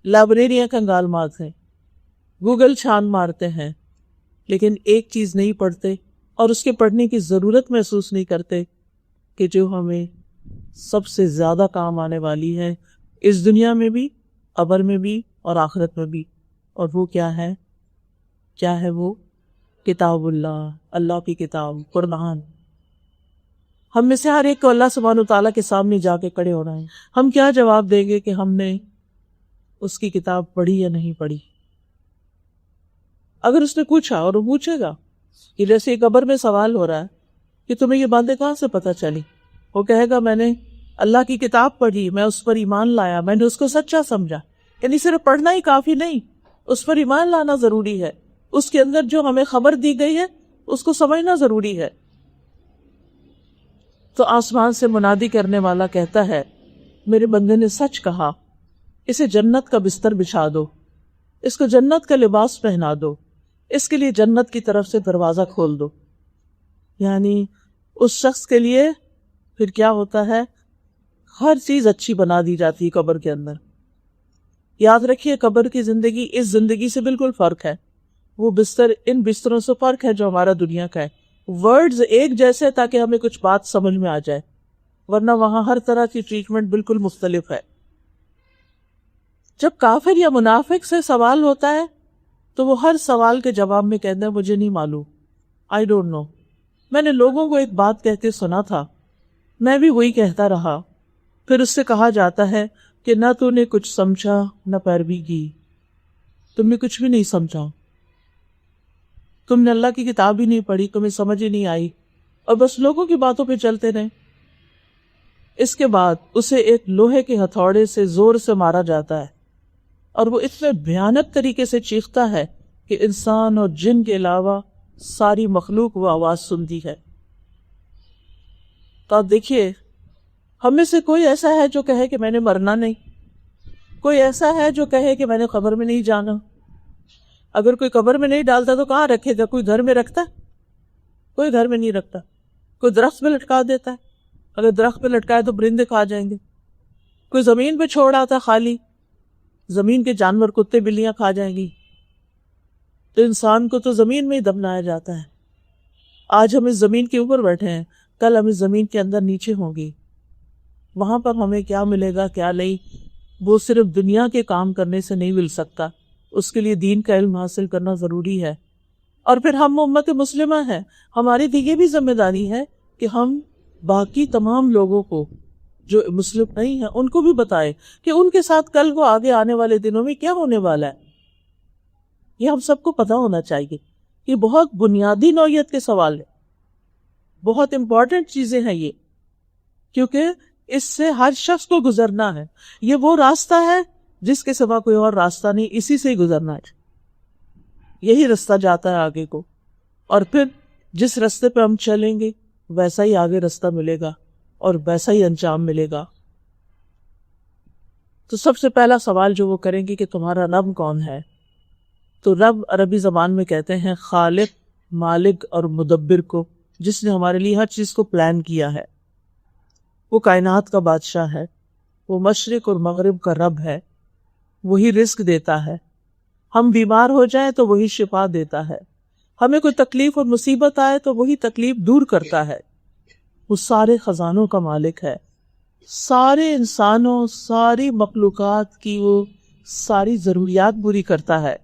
لائبریریاں کنگال مارتے ہیں، گوگل چھان مارتے ہیں، لیکن ایک چیز نہیں پڑھتے اور اس کے پڑھنے کی ضرورت محسوس نہیں کرتے کہ جو ہمیں سب سے زیادہ کام آنے والی ہے اس دنیا میں بھی، قبر میں بھی اور آخرت میں بھی، اور وہ کیا ہے وہ کتاب اللہ، اللہ کی کتاب قرآن۔ ہم میں سے ہر ایک کو اللہ سبحانہ وتعالیٰ کے سامنے جا کے کھڑے ہونا ہے، ہم کیا جواب دیں گے کہ ہم نے اس کی کتاب پڑھی یا نہیں پڑھی؟ اگر اس نے پوچھا، اور وہ پوچھے گا کہ جیسے قبر میں سوال ہو رہا ہے کہ تمہیں یہ باتیں کہاں سے پتہ چلی، وہ کہے گا میں نے اللہ کی کتاب پڑھی، میں اس پر ایمان لایا، میں نے اس کو سچا سمجھا۔ یعنی صرف پڑھنا ہی کافی نہیں، اس پر ایمان لانا ضروری ہے، اس کے اندر جو ہمیں خبر دی گئی ہے اس کو سمجھنا ضروری ہے۔ تو آسمان سے منادی کرنے والا کہتا ہے میرے بندے نے سچ کہا، اسے جنت کا بستر بچھا دو، اس کو جنت کا لباس پہنا دو، اس کے لیے جنت کی طرف سے دروازہ کھول دو۔ یعنی اس شخص کے لیے پھر کیا ہوتا ہے، ہر چیز اچھی بنا دی جاتی ہے قبر کے اندر۔ یاد رکھیے قبر کی زندگی اس زندگی سے بالکل فرق ہے، وہ بستر ان بستروں سے فرق ہے جو ہمارا دنیا کا ہے۔ ورڈز ایک جیسے تاکہ ہمیں کچھ بات سمجھ میں آ جائے، ورنہ وہاں ہر طرح کی ٹریٹمنٹ بالکل مختلف ہے۔ جب کافر یا منافق سے سوال ہوتا ہے تو وہ ہر سوال کے جواب میں کہتا ہے مجھے نہیں معلوم، آئی ڈونٹ نو۔ میں نے لوگوں کو ایک بات کہتے سنا تھا، میں بھی وہی کہتا رہا۔ پھر اس سے کہا جاتا ہے کہ نہ تو نے کچھ سمجھا نہ پیروی کی، تم نے کچھ بھی نہیں سمجھا، تم نے اللہ کی کتاب ہی نہیں پڑھی، تمہیں سمجھ ہی نہیں آئی، اور بس لوگوں کی باتوں پہ چلتے رہے۔ اس کے بعد اسے ایک لوہے کے ہتھوڑے سے زور سے مارا جاتا ہے اور وہ اتنے بھیانک طریقے سے چیختا ہے کہ انسان اور جن کے علاوہ ساری مخلوق وہ آواز سنتی ہے۔ تو آپ دیکھیے، ہم میں سے کوئی ایسا ہے جو کہے کہ میں نے مرنا نہیں؟ کوئی ایسا ہے جو کہے کہ میں نے قبر میں نہیں جانا؟ اگر کوئی قبر میں نہیں ڈالتا تو کہاں رکھے گا؟ کوئی گھر میں رکھتا ہے؟ کوئی گھر میں نہیں رکھتا۔ کوئی درخت میں لٹکا دیتا ہے، اگر درخت پہ لٹکائے تو پرندے کھا جائیں گے۔ کوئی زمین پہ چھوڑ آتا خالی، زمین کے جانور کتے بلیاں کھا جائیں گی۔ تو انسان کو تو زمین میں ہی دفنایا جاتا ہے۔ آج ہم اس زمین کے اوپر بیٹھے ہیں، کل ہم اس زمین کے اندر نیچے ہوں گے۔ وہاں پر ہمیں کیا ملے گا کیا نہیں، وہ صرف دنیا کے کام کرنے سے نہیں مل سکتا، اس کے لیے دین کا علم حاصل کرنا ضروری ہے۔ اور پھر ہم امت مسلمہ ہیں، ہماری بھی یہ بھی ذمہ داری ہے کہ ہم باقی تمام لوگوں کو جو مسلم نہیں ہیں ان کو بھی بتائیں کہ ان کے ساتھ کل کو آگے آنے والے دنوں میں کیا ہونے والا ہے۔ یہ ہم سب کو پتہ ہونا چاہیے۔ یہ بہت بنیادی نوعیت کے سوال ہے، بہت امپورٹنٹ چیزیں ہیں یہ، کیونکہ اس سے ہر شخص کو گزرنا ہے۔ یہ وہ راستہ ہے جس کے سوا کوئی اور راستہ نہیں، اسی سے ہی گزرنا ہے، یہی راستہ جاتا ہے آگے کو۔ اور پھر جس راستے پہ ہم چلیں گے ویسا ہی آگے راستہ ملے گا اور ویسا ہی انجام ملے گا۔ تو سب سے پہلا سوال جو وہ کریں گے کہ تمہارا رب کون ہے؟ تو رب عربی زبان میں کہتے ہیں خالق، مالک اور مدبر کو، جس نے ہمارے لیے ہر چیز کو پلان کیا ہے۔ وہ کائنات کا بادشاہ ہے، وہ مشرق اور مغرب کا رب ہے، وہی رزق دیتا ہے۔ ہم بیمار ہو جائیں تو وہی شفا دیتا ہے، ہمیں کوئی تکلیف اور مصیبت آئے تو وہی تکلیف دور کرتا ہے۔ وہ سارے خزانوں کا مالک ہے، سارے انسانوں، ساری مخلوقات کی وہ ساری ضروریات پوری کرتا ہے۔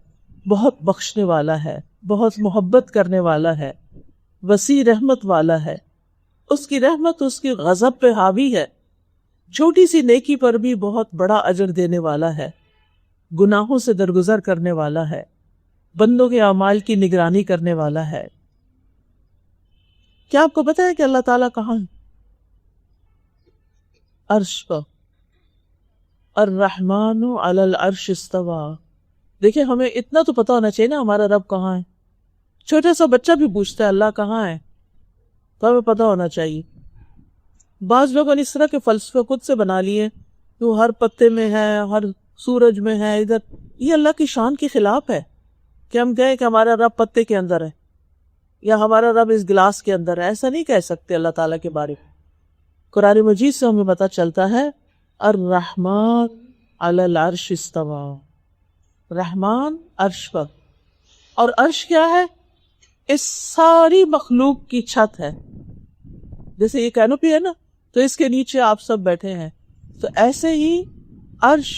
بہت بخشنے والا ہے، بہت محبت کرنے والا ہے، وسیع رحمت والا ہے۔ اس کی رحمت اس کی غضب پہ حاوی ہے، چھوٹی سی نیکی پر بھی بہت بڑا اجر دینے والا ہے، گناہوں سے درگزر کرنے والا ہے، بندوں کے اعمال کی نگرانی کرنے والا ہے۔ کیا آپ کو پتہ ہے کہ اللہ تعالیٰ کہاں ہے؟ عرش پر۔ الرحمن علی العرش استوی۔ دیکھیں ہمیں اتنا تو پتہ ہونا چاہیے نا ہمارا رب کہاں ہے۔ چھوٹا سا بچہ بھی پوچھتا ہے اللہ کہاں ہے، تو ہمیں پتہ ہونا چاہیے۔ بعض لوگوں نے اس طرح کے فلسفے خود سے بنا لیے کہ وہ ہر پتے میں ہے، ہر سورج میں ہے، ادھر۔ یہ اللہ کی شان کے خلاف ہے کہ ہم کہیں کہ ہمارا رب پتے کے اندر ہے یا ہمارا رب اس گلاس کے اندر ہے۔ ایسا نہیں کہہ سکتے اللہ تعالیٰ کے بارے میں۔ قرآن مجید سے ہمیں پتہ چلتا ہے الرحمن علی العرش استوی، رحمان عرش پر۔ اور عرش کیا ہے؟ اس ساری مخلوق کی چھت ہے۔ جیسے یہ کینوپی ہے نا، تو اس کے نیچے آپ سب بیٹھے ہیں، تو ایسے ہی عرش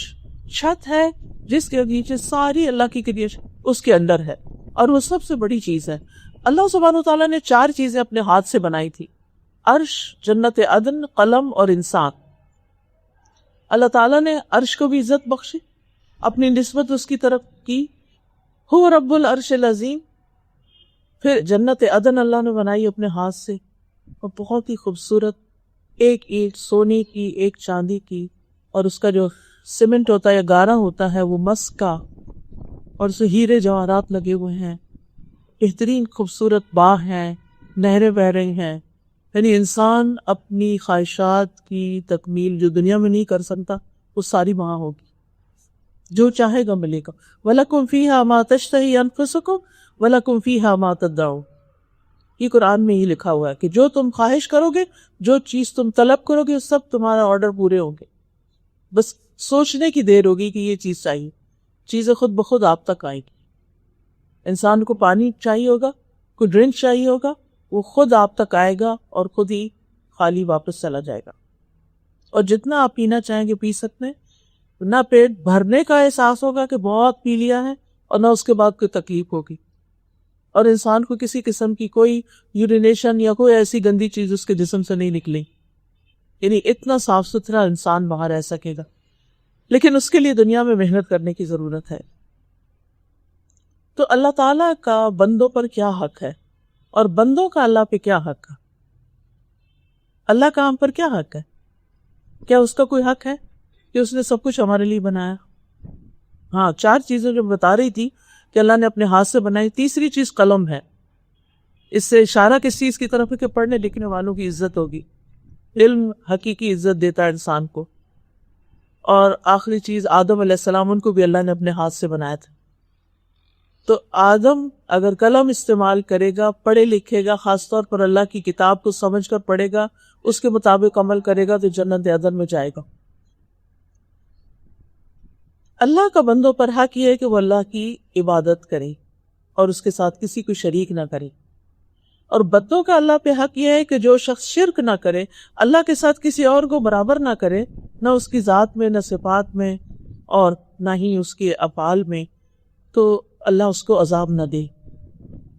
چھت ہے جس کے نیچے ساری اللہ کی کریشن اس کے اندر ہے، اور وہ سب سے بڑی چیز ہے۔ اللہ سبحانہ وتعالیٰ نے 4 چیزیں اپنے ہاتھ سے بنائی تھی: عرش، جنت عدن، قلم اور انسان۔ اللہ تعالیٰ نے عرش کو بھی عزت بخشی، اپنی نسبت اس کی طرف کی، هو رب العرش العظیم۔ پھر جنت عدن اللہ نے بنائی اپنے ہاتھ سے، اور بہت ہی خوبصورت، ایک اینٹ سونے کی، ایک چاندی کی، اور اس کا جو سیمنٹ ہوتا ہے یا گارا ہوتا ہے وہ مس کا، اور اس میں ہیرے جواہرات لگے ہوئے ہیں، بہترین خوبصورت باغ ہیں، نہریں بہ رہی ہیں۔ یعنی انسان اپنی خواہشات کی تکمیل جو دنیا میں نہیں کر سکتا وہ ساری وہاں ہوگی، جو چاہے گا ملے گا۔ وَلَكُمْ فِيهَا مَا تَشْتَهِي أَنفُسُكُمْ وَلَكُمْ فِيهَا مَا تَدَّعُونَ۔ یہ قرآن میں ہی لکھا ہوا ہے کہ جو تم خواہش کرو گے، جو چیز تم طلب کرو گے، سب تمہارا آرڈر پورے ہوں گے، بس سوچنے کی دیر ہوگی کہ یہ چیز چاہیے، چیزیں خود بخود آپ تک آئیں گی۔ انسان کو پانی چاہیے ہوگا، کوئی ڈرنک چاہیے ہوگا، وہ خود آپ تک آئے گا اور خود ہی خالی واپس چلا جائے گا۔ اور جتنا آپ پینا چاہیں گے پی سکتے ہیں، نہ پیٹ بھرنے کا احساس ہوگا کہ بہت پی لیا ہے، اور نہ اس کے بعد کوئی تکلیف ہوگی، اور انسان کو کسی قسم کی کوئی یورینیشن یا کوئی ایسی گندی چیز اس کے جسم سے نہیں نکلی۔ یعنی اتنا صاف ستھرا انسان وہاں رہ سکے گا، لیکن اس کے لیے دنیا میں محنت کرنے کی ضرورت ہے۔ تو اللہ تعالیٰ کا بندوں پر کیا حق ہے اور بندوں کا اللہ پہ کیا حق ہے؟ اللہ کا ہم پر کیا حق ہے؟ کیا اس کا کوئی حق ہے کہ اس نے سب کچھ ہمارے لیے بنایا؟ ہاں 4 چیزیں جو بتا رہی تھی کہ اللہ نے اپنے ہاتھ سے بنائی. تیسری چیز قلم ہے. اس سے اشارہ کس چیز کی طرف ہے کہ پڑھنے لکھنے والوں کی عزت ہوگی. علم حقیقی عزت دیتا ہے انسان کو. اور آخری چیز آدم علیہ السلام، ان کو بھی اللہ نے اپنے ہاتھ سے بنایا تھا. تو آدم اگر قلم استعمال کرے گا، پڑھے لکھے گا، خاص طور پر اللہ کی کتاب کو سمجھ کر پڑھے گا، اس کے مطابق عمل کرے گا تو جنت عدن میں جائے گا. اللہ کا بندوں پر حق یہ ہے کہ وہ اللہ کی عبادت کرے اور اس کے ساتھ کسی کو شریک نہ کرے. اور بندوں کا اللہ پہ حق یہ ہے کہ جو شخص شرک نہ کرے، اللہ کے ساتھ کسی اور کو برابر نہ کرے، نہ اس کی ذات میں، نہ صفات میں، اور نہ ہی اس کے افعال میں، تو اللہ اس کو عذاب نہ دے.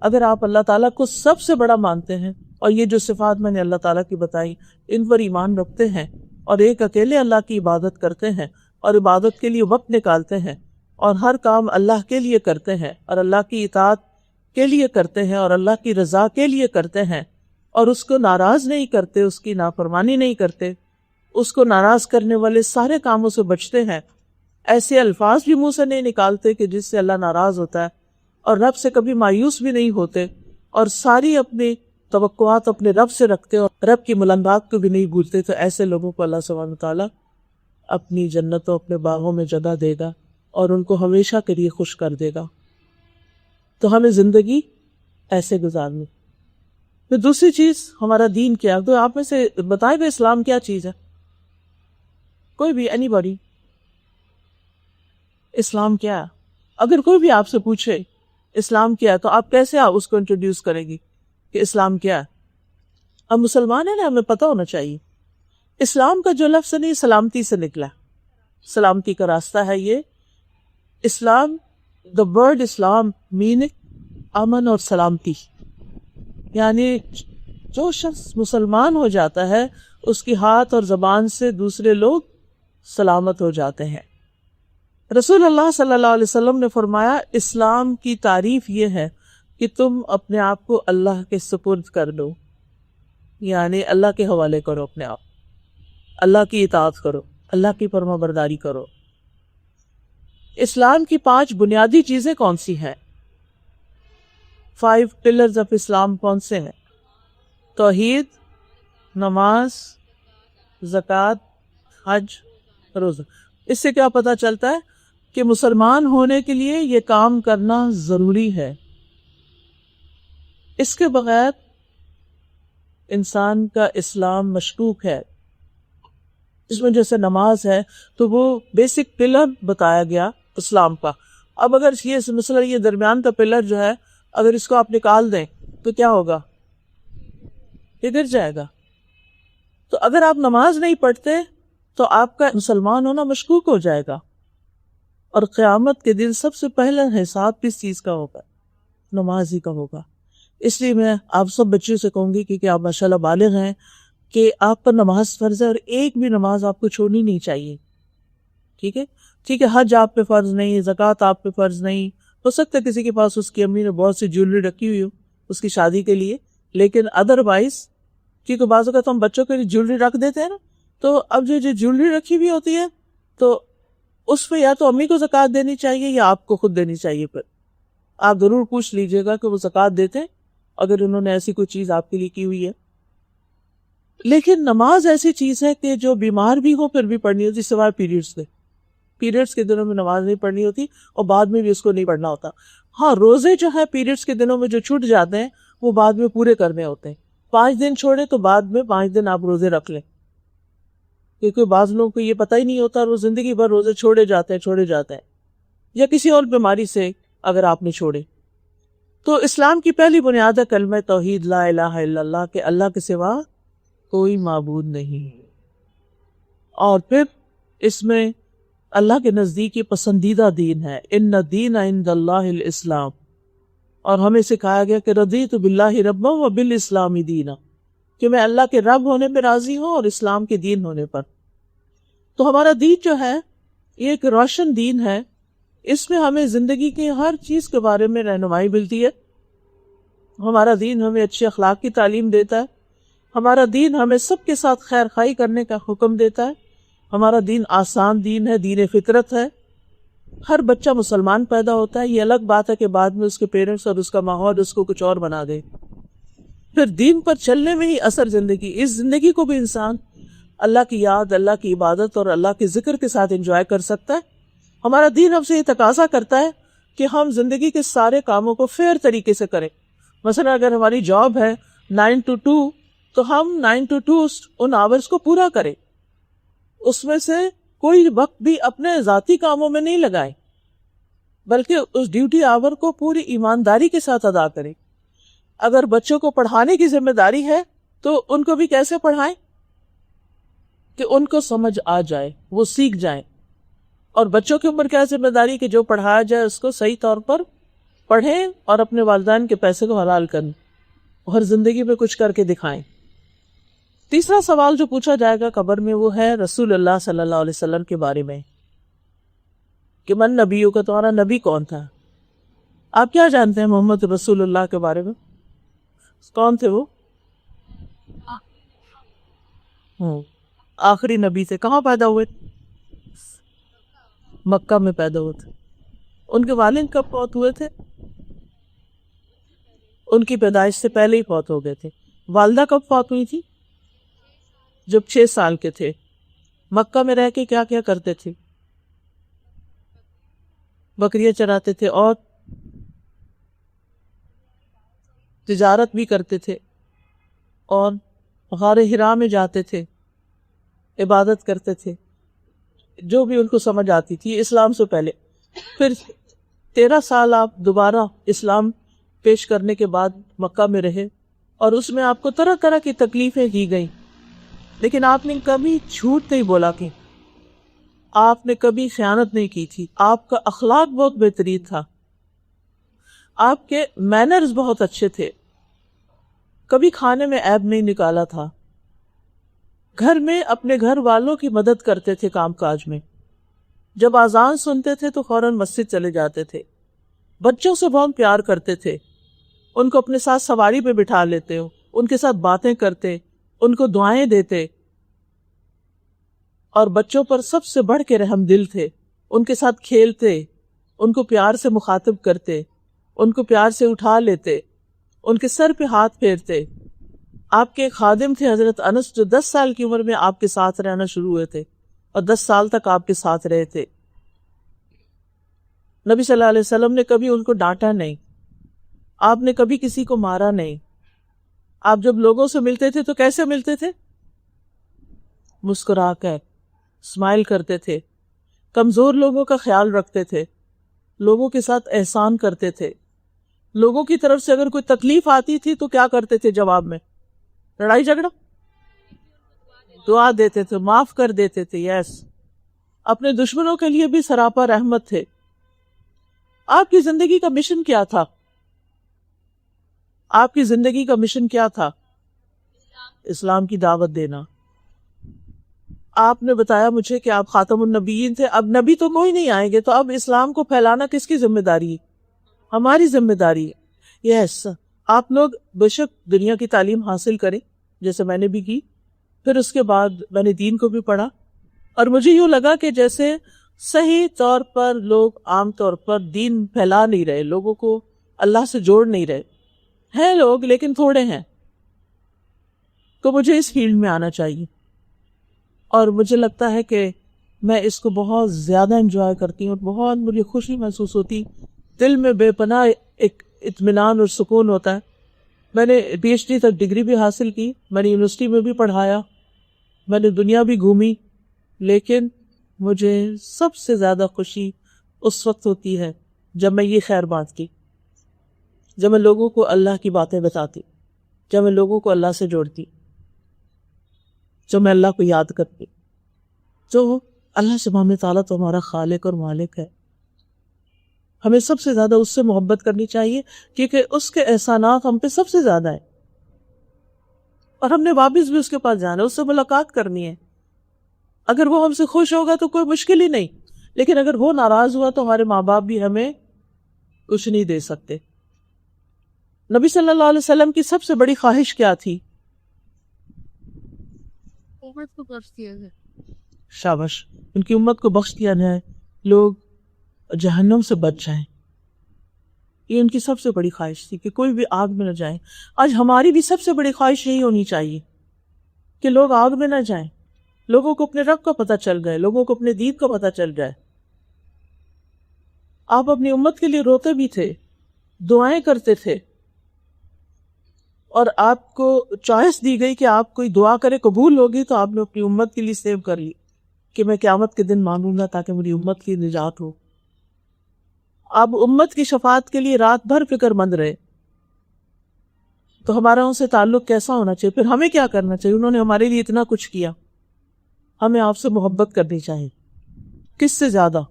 اگر آپ اللہ تعالیٰ کو سب سے بڑا مانتے ہیں اور یہ جو صفات میں نے اللہ تعالیٰ کی بتائی ان پر ایمان رکھتے ہیں اور ایک اکیلے اللہ کی عبادت کرتے ہیں اور عبادت کے لیے وقت نکالتے ہیں اور ہر کام اللہ کے لیے کرتے ہیں اور اللہ کی اطاعت کے لیے کرتے ہیں اور اللہ کی رضا کے لیے کرتے ہیں اور اس کو ناراض نہیں کرتے، اس کی نافرمانی نہیں کرتے، اس کو ناراض کرنے والے سارے کاموں سے بچتے ہیں، ایسے الفاظ بھی منہ سے نہیں نکالتے کہ جس سے اللہ ناراض ہوتا ہے، اور رب سے کبھی مایوس بھی نہیں ہوتے، اور ساری اپنی توقعات اپنے رب سے رکھتے اور رب کی ملنگات کو بھی نہیں بھولتے، تو ایسے لوگوں کو اللہ سبحانہ وتعالیٰ اپنی جنتوں، اپنے باغوں میں جگہ دے گا اور ان کو ہمیشہ کے لیے خوش کر دے گا. تو ہمیں زندگی ایسے گزارنی. پھر دوسری چیز ہمارا دین کیا. تو آپ میں سے بتائیں گے اسلام کیا چیز ہے؟ کوئی بھی، اینی باڈی. اسلام کیا ہے؟ اگر کوئی بھی آپ سے پوچھے اسلام کیا ہے تو آپ کیسے اس کو انٹروڈیوس کریں گی کہ اسلام کیا ہے؟ اب مسلمان ہیں نا، ہمیں پتہ ہونا چاہیے. اسلام کا جو لفظ نہیں سلامتی سے نکلا، سلامتی کا راستہ ہے یہ. اسلام، the word اسلام میننگ امن اور سلامتی، یعنی جو شخص مسلمان ہو جاتا ہے اس کی ہاتھ اور زبان سے دوسرے لوگ سلامت ہو جاتے ہیں. رسول اللہ صلی اللہ علیہ وسلم نے فرمایا اسلام کی تعریف یہ ہے کہ تم اپنے آپ کو اللہ کے سپرد کر دو، یعنی اللہ کے حوالے کرو اپنے آپ، اللہ کی اطاعت کرو، اللہ کی فرما برداری کرو. اسلام کی 5 بنیادی چیزیں کون سی ہیں؟ 5 pillars آف اسلام کون سے ہیں؟ توحید، نماز، زکوٰۃ، حج، روزہ. اس سے کیا پتہ چلتا ہے کہ مسلمان ہونے کے لیے یہ کام کرنا ضروری ہے. اس کے بغیر انسان کا اسلام مشکوک ہے. اس میں جیسے نماز ہے تو وہ بیسک پلر بتایا گیا اسلام کا. اب اگر یہ مثلا یہ درمیان کا پلر جو ہے اگر اس کو آپ نکال دیں تو کیا ہوگا؟ یہ گر جائے گا. تو اگر آپ نماز نہیں پڑھتے تو آپ کا مسلمان ہونا مشکوک ہو جائے گا، اور قیامت کے دن سب سے پہلا حساب کس چیز کا ہوگا؟ نماز ہی کا ہوگا. اس لیے میں آپ سب بچوں سے کہوں گی کہ آپ ماشاءاللہ بالغ ہیں کہ آپ پر نماز فرض ہے اور ایک بھی نماز آپ کو چھوڑنی نہیں چاہیے. ٹھیک ہے؟ ٹھیک ہے، حج آپ پہ فرض نہیں، زکوٰۃ آپ پہ فرض نہیں. ہو سکتا ہے کسی کے پاس اس کی امی نے بہت سی جیولری رکھی ہوئی ہو اس کی شادی کے لیے، لیکن ادروائز کیونکہ بعض اوقات ہم بچوں کے لیے جیولری رکھ دیتے ہیں نا، تو اب جو جیولری رکھی ہوئی ہوتی ہے تو اس پہ یا تو امی کو زکوٰۃ دینی چاہیے یا آپ کو خود دینی چاہیے. پھر آپ ضرور پوچھ لیجئے گا کہ وہ زکوٰۃ دیتے ہیں اگر انہوں نے ایسی کوئی چیز آپ کے لیے کی ہوئی ہے. لیکن نماز ایسی چیز ہے کہ جو بیمار بھی ہو پھر بھی پڑھنی ہوتی، سوائے پیریڈز کے. پیریڈز کے دنوں میں نماز نہیں پڑھنی ہوتی اور بعد میں بھی اس کو نہیں پڑھنا ہوتا. ہاں، روزے جو ہے پیریڈز کے دنوں میں جو چھوٹ جاتے ہیں وہ بعد میں پورے کرنے ہوتے ہیں. 5 دن چھوڑے تو بعد میں 5 دن آپ روزے رکھ لیں، کیونکہ بعض لوگوں کو یہ پتہ ہی نہیں ہوتا اور وہ زندگی بھر روزے چھوڑے جاتے ہیں یا کسی اور بیماری سے اگر آپ نے چھوڑے. تو اسلام کی پہلی بنیاد ہے کلمہ توحید، لا الہ الا اللہ، کہ اللہ کے سوا کوئی معبود نہیں. اور پھر اس میں اللہ کے نزدیک یہ پسندیدہ دین ہے، ان الدین عند اللہ الاسلام. اور ہمیں سکھایا گیا کہ رضیت باللہ ربا وبالاسلام دینا، کہ میں اللہ کے رب ہونے پہ راضی ہوں اور اسلام کے دین ہونے پر. تو ہمارا دین جو ہے یہ ایک روشن دین ہے. اس میں ہمیں زندگی کی ہر چیز کے بارے میں رہنمائی ملتی ہے. ہمارا دین ہمیں اچھے اخلاق کی تعلیم دیتا ہے. ہمارا دین ہمیں سب کے ساتھ خیر خواہی کرنے کا حکم دیتا ہے. ہمارا دین آسان دین ہے، دین فطرت ہے. ہر بچہ مسلمان پیدا ہوتا ہے، یہ الگ بات ہے کہ بعد میں اس کے پیرنٹس اور اس کا ماحول اس کو کچھ اور بنا دے. پھر دین پر چلنے میں ہی اثر زندگی، اس زندگی کو بھی انسان اللہ کی یاد، اللہ کی عبادت اور اللہ کے ذکر کے ساتھ انجوائے کر سکتا ہے. ہمارا دین ہم سے یہ تقاضا کرتا ہے کہ ہم زندگی کے سارے کاموں کو فیئر طریقے سے کریں. مثلا اگر ہماری جاب ہے 9 to 2 تو ہم 9 to 2 ان آورز کو پورا کریں، اس میں سے کوئی وقت بھی اپنے ذاتی کاموں میں نہیں لگائیں، بلکہ اس ڈیوٹی آور کو پوری ایمانداری کے ساتھ ادا کریں. اگر بچوں کو پڑھانے کی ذمہ داری ہے تو ان کو بھی کیسے پڑھائیں کہ ان کو سمجھ آ جائے، وہ سیکھ جائیں. اور بچوں کے اوپر کیا ذمہ داری کہ جو پڑھایا جائے اس کو صحیح طور پر پڑھیں اور اپنے والدین کے پیسے کو حلال کریں اور زندگی میں کچھ کر کے دکھائیں. تیسرا سوال جو پوچھا جائے گا قبر میں وہ ہے رسول اللہ صلی اللہ علیہ وسلم کے بارے میں کہ من نبیوں کا، تمہارا نبی کون تھا؟ آپ کیا جانتے ہیں محمد رسول اللہ کے بارے میں؟ کون تھے وہ؟ آخری نبی تھے. کہاں پیدا ہوئے؟ مکہ میں پیدا ہوئے تھے. ان کے والد کب فوت ہوئے تھے؟ ان کی پیدائش سے پہلے ہی فوت ہو گئے تھے. والدہ کب فوت ہوئی تھی؟ جب 6 سال کے تھے. مکہ میں رہ کے کیا کیا کرتے تھے؟ بکریاں چراتے تھے اور تجارت بھی کرتے تھے اور غار حرا میں جاتے تھے، عبادت کرتے تھے، جو بھی ان کو سمجھ آتی تھی اسلام سے پہلے. پھر 13 سال آپ دوبارہ اسلام پیش کرنے کے بعد مکہ میں رہے اور اس میں آپ کو طرح طرح کی تکلیفیں دی گئیں، لیکن آپ نے کبھی جھوٹ نہیں بولا کہ آپ نے کبھی خیانت نہیں کی تھی. آپ کا اخلاق بہت بہترین تھا، آپ کے مینرز بہت اچھے تھے، کبھی کھانے میں عیب نہیں نکالا تھا، گھر میں اپنے گھر والوں کی مدد کرتے تھے کام کاج میں، جب اذان سنتے تھے تو فوراً مسجد چلے جاتے تھے، بچوں سے بہت پیار کرتے تھے، ان کو اپنے ساتھ سواری پہ بٹھا لیتے ہو، ان کے ساتھ باتیں کرتے، ان کو دعائیں دیتے، اور بچوں پر سب سے بڑھ کے رحم دل تھے. ان کے ساتھ کھیلتے، ان کو پیار سے مخاطب کرتے، ان کو پیار سے اٹھا لیتے، ان کے سر پہ ہاتھ پھیرتے. آپ کے خادم تھے حضرت انس جو 10 سال کی عمر میں آپ کے ساتھ رہنا شروع ہوئے تھے اور 10 سال تک آپ کے ساتھ رہے تھے. نبی صلی اللہ علیہ وسلم نے کبھی ان کو ڈانٹا نہیں، آپ نے کبھی کسی کو مارا نہیں. آپ جب لوگوں سے ملتے تھے تو کیسے ملتے تھے؟ مسکرا کر، اسمائل کرتے تھے، کمزور لوگوں کا خیال رکھتے تھے، لوگوں کے ساتھ احسان کرتے تھے. لوگوں کی طرف سے اگر کوئی تکلیف آتی تھی تو کیا کرتے تھے؟ جواب میں لڑائی جھگڑا؟ دعا دیتے تھے، معاف کر دیتے تھے. یس، اپنے دشمنوں کے لیے بھی سراپا رحمت تھے. آپ کی زندگی کا مشن کیا تھا؟ آپ کی زندگی کا مشن کیا تھا؟ اسلام کی دعوت دینا. آپ نے بتایا مجھے کہ آپ خاتم النبیین تھے. اب نبی تو کوئی نہیں آئیں گے تو اب اسلام کو پھیلانا کس کی ذمہ داری ہے؟ ہماری ذمہ داری ہے. یس، آپ لوگ بے شک دنیا کی تعلیم حاصل کریں جیسے میں نے بھی کی، پھر اس کے بعد میں نے دین کو بھی پڑھا اور مجھے یوں لگا کہ جیسے صحیح طور پر لوگ عام طور پر دین پھیلا نہیں رہے، لوگوں کو اللہ سے جوڑ نہیں رہے ہیں لوگ، لیکن تھوڑے ہیں. تو مجھے اس فیلڈ میں آنا چاہیے اور مجھے لگتا ہے کہ میں اس کو بہت زیادہ انجوائے کرتی ہوں، بہت مجھے خوشی محسوس ہوتی، دل میں بے پناہ ایک اطمینان اور سکون ہوتا ہے. میں نے PhD تک ڈگری بھی حاصل کی، میں نے یونیورسٹی میں بھی پڑھایا، میں نے دنیا بھی گھومی، لیکن مجھے سب سے زیادہ خوشی اس وقت ہوتی ہے جب میں یہ خیر بات کی، جب میں لوگوں کو اللہ کی باتیں بتاتی، جب میں لوگوں کو اللہ سے جوڑتی، جو میں اللہ کو یاد کرتی. جو اللہ سبحانہ تعالیٰ تو ہمارا خالق اور مالک ہے، ہمیں سب سے زیادہ اس سے محبت کرنی چاہیے کیونکہ اس کے احسانات ہم پہ سب سے زیادہ ہیں اور ہم نے واپس بھی اس کے پاس جانا ہے، اس سے ملاقات کرنی ہے. اگر وہ ہم سے خوش ہوگا تو کوئی مشکل ہی نہیں، لیکن اگر وہ ناراض ہوا تو ہمارے ماں باپ بھی ہمیں کچھ نہیں دے سکتے. نبی صلی اللہ علیہ وسلم کی سب سے بڑی خواہش کیا تھی؟ امت کو بخش دیا جائے. شاباش، ان کی امت کو بخش دیا جائے، لوگ جہنم سے بچ جائیں. یہ ان کی سب سے بڑی خواہش تھی کہ کوئی بھی آگ میں نہ جائے. آج ہماری بھی سب سے بڑی خواہش یہی ہونی چاہیے کہ لوگ آگ میں نہ جائیں، لوگوں کو اپنے رب کا پتہ چل جائے، لوگوں کو اپنے دین کا پتہ چل جائے. آپ اپنی امت کے لیے روتے بھی تھے، دعائیں کرتے تھے، اور آپ کو چوائس دی گئی کہ آپ کوئی دعا کرے قبول ہوگی تو آپ نے اپنی امت کے لیے سیو کر لی کہ میں قیامت کے دن مانوں گا تاکہ میری امت کی نجات ہو. آپ امت کی شفاعت کے لیے رات بھر فکر مند رہے. تو ہمارا ان سے تعلق کیسا ہونا چاہیے؟ پھر ہمیں کیا کرنا چاہیے؟ انہوں نے ہمارے لیے اتنا کچھ کیا، ہمیں آپ سے محبت کرنی چاہیے. کس سے زیادہ؟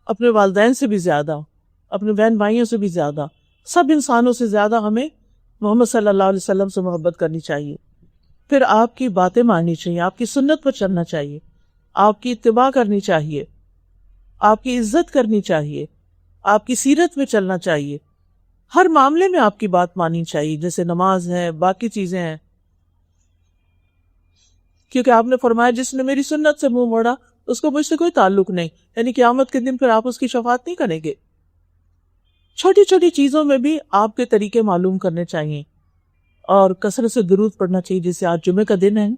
اپنے والدین سے بھی زیادہ، اپنے بہن بھائیوں سے بھی زیادہ، سب انسانوں سے زیادہ ہمیں محمد صلی اللہ علیہ وسلم سے محبت کرنی چاہیے. پھر آپ کی باتیں ماننی چاہیے، آپ کی سنت پر چلنا چاہیے، آپ کی اتباع کرنی چاہیے، آپ کی عزت کرنی چاہیے، آپ کی سیرت میں چلنا چاہیے. ہر معاملے میں آپ کی بات ماننی چاہیے، جیسے نماز ہے، باقی چیزیں ہیں. کیونکہ آپ نے فرمایا جس نے میری سنت سے منہ موڑا اس کو مجھ سے کوئی تعلق نہیں، یعنی قیامت کے دن پھر آپ اس کی شفاعت نہیں کریں گے. چھوٹی چھوٹی چیزوں میں بھی آپ کے طریقے معلوم کرنے چاہیے، اور کثرت سے درود پڑھنا چاہیے. جیسے آج جمعے کا دن ہے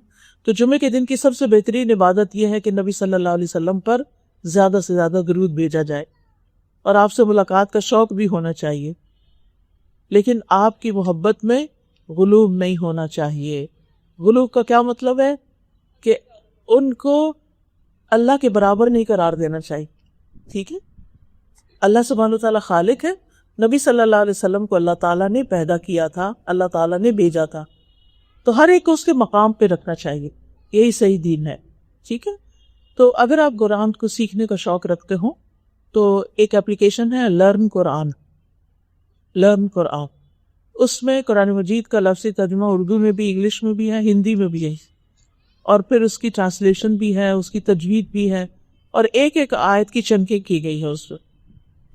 تو جمعے کے دن کی سب سے بہترین عبادت یہ ہے کہ نبی صلی اللہ علیہ وسلم پر زیادہ سے زیادہ درود بھیجا جائے، اور آپ سے ملاقات کا شوق بھی ہونا چاہیے. لیکن آپ کی محبت میں غلو نہیں ہونا چاہیے. غلو کا کیا مطلب ہے؟ کہ ان کو اللہ کے برابر نہیں قرار دینا چاہیے. ٹھیک ہے، اللہ سبحانہ وتعالیٰ خالق ہے، نبی صلی اللہ علیہ وسلم کو اللہ تعالیٰ نے پیدا کیا تھا، اللہ تعالیٰ نے بھیجا تھا، تو ہر ایک کو اس کے مقام پہ رکھنا چاہیے. یہی صحیح دین ہے. ٹھیک ہے، تو اگر آپ قرآن کو سیکھنے کا شوق رکھتے ہوں تو ایک اپلیکیشن ہے لرن قرآن. اس میں قرآن مجید کا لفظی ترجمہ اردو میں بھی، انگلش میں بھی ہے، ہندی میں بھی ہے، اور پھر اس کی ٹرانسلیشن بھی ہے، اس کی تجوید بھی ہے، اور ایک ایک آیت کی چنکیں کی گئی ہے اس میں.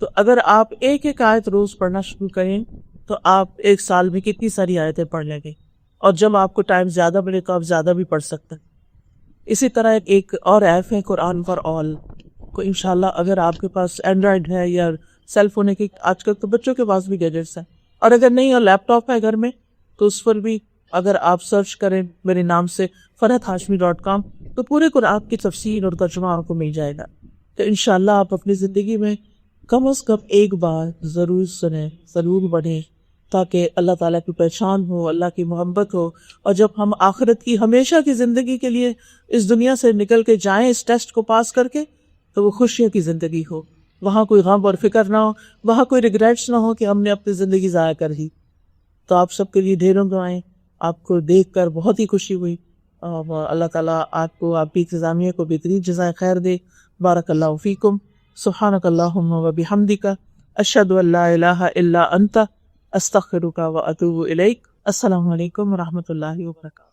تو اگر آپ ایک ایک آیت روز پڑھنا شروع کریں تو آپ ایک سال میں کتنی ساری آیتیں پڑھ لیں گے، اور جب آپ کو ٹائم زیادہ ملے تو آپ زیادہ بھی پڑھ سکتے ہیں. اسی طرح ایک اور ایپ ہے قرآن فار آل کو، انشاءاللہ اگر آپ کے پاس اینڈرائڈ ہے یا سیل فون ہے، کہ آج کل تو بچوں کے پاس بھی گیجٹس ہیں، اور اگر نہیں اور لیپ ٹاپ ہے گھر میں تو اس پر بھی اگر آپ سرچ کریں میرے نام سے farhathashmi.com تو پورے قرآن کی تفسیر اور ترجمہ آپ کو مل جائے گا. تو انشاءاللہ آپ اپنی زندگی میں کم از کم ایک بار ضرور سنیں، ضرور پڑھیں، تاکہ اللہ تعالیٰ کی پہچان ہو، اللہ کی محبت ہو، اور جب ہم آخرت کی ہمیشہ کی زندگی کے لیے اس دنیا سے نکل کے جائیں اس ٹیسٹ کو پاس کر کے، تو وہ خوشیوں کی زندگی ہو، وہاں کوئی غم اور فکر نہ ہو، وہاں کوئی ریگریٹس نہ ہو کہ ہم نے اپنی زندگی ضائع کر دی. تو آپ سب کے لیے ڈھیروں دعائیں. آپ کو دیکھ کر بہت ہی خوشی ہوئی، اور اللہ تعالیٰ آپ کو، آپ کی انتظامیہ کو بہترین جزائے خیر دے. بارک اللہ فیکم. سبحانک اللہم و بحمدک، اشہد ان لا الہ الا انت، استغفرک و اتوب الیک. السلام علیکم و رحمۃ اللہ وبرکاتہ.